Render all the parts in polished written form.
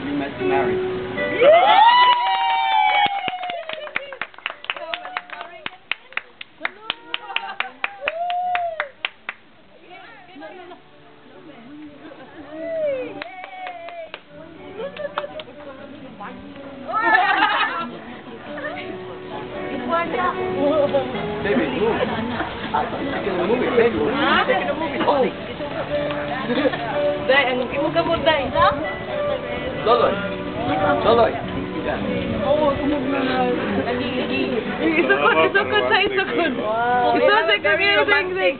you met to marry? Baby, move. Taking a movie, baby. Taking a movie. Oh. Day, ang imo ka mo, Day. Loloy. Loloy. Yeah. Oo, kumog na na. Isukod, isukod sa isukod. Isukod, isukod.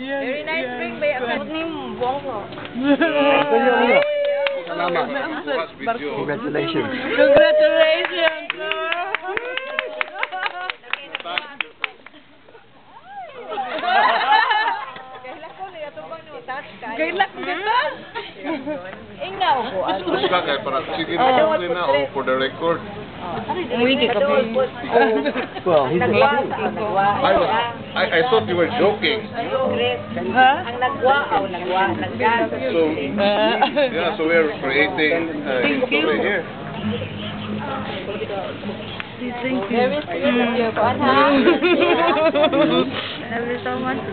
Very nice ring, bay. Ang ning buong ko. Salamat. Congratulations. Congratulations. Kailak ko kita. Ingaw ko. For the record. Well, he's I thought you were joking. Ang nagwa, So, yeah, so we're creating over here. Thank you. Very sweet of you, Kuan, ha? Love you so much.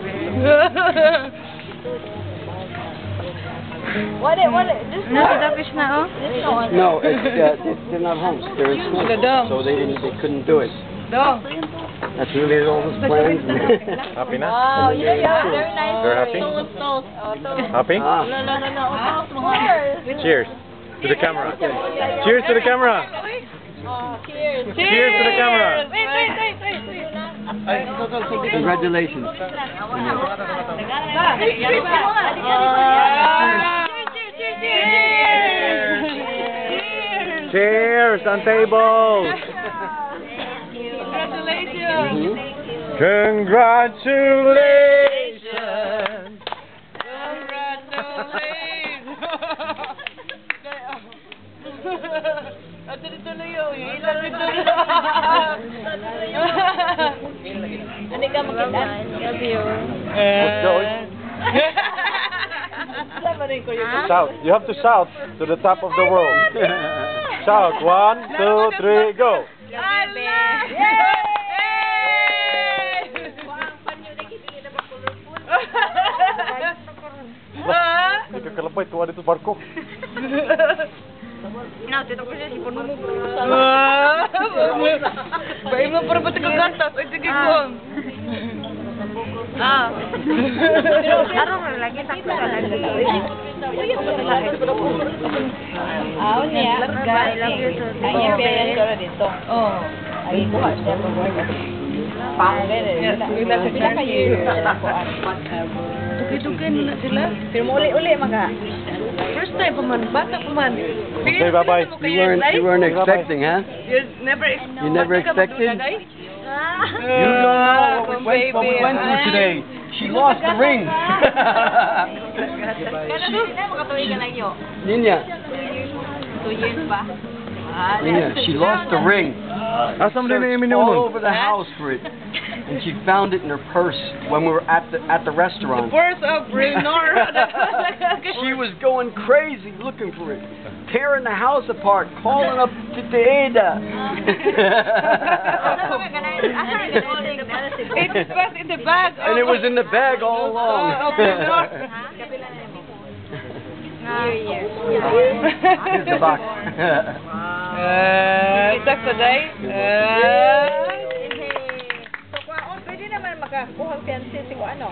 What? This one? no, they're not homes. They're in school, so they couldn't do it. Dong. That's who made all those plans. Happy na? Wow, yeah, very nice. They're happy? Happy? Ah. No. Cheers to the camera. Cheers to the camera. Cheers. Cheers to the camera. Wait. Congratulations. Cheers on tables. Congratulations. Congratulations. Tuloy yun. Ano ka magkita? Love you. What's going? Shout. You have to shout to the top of the world. Shout. 1, 2, 3, go. Hindi ka kalabay. Tuwa dito barko. Tito ko siya, sipon mo. Baik mo para pati kang gatas. Ay, sige ko. Araw lagi takot ka lagi. Niya. I love you too. Ay, parents ko dito. Oh. Ay, ko siya po. Tuki-tukin na sila. Pero uli-uli mga. First time pa man, bata pa man. Okay, bye-bye. You weren't expecting, huh? You never expected? You don't know what we went through today. She lost the ring. Ninya. 2 years pa. Ninya, she lost the ring. Searched all over the house for it. And she found it in her purse when we were at the restaurant. Purse of Renora. She was going crazy looking for it, tearing the house apart, calling up Tita Ada. It was in the bag. And it was in the bag all along. Here's the box. Itak sa day. Pwede naman makakuha fiancé si ano.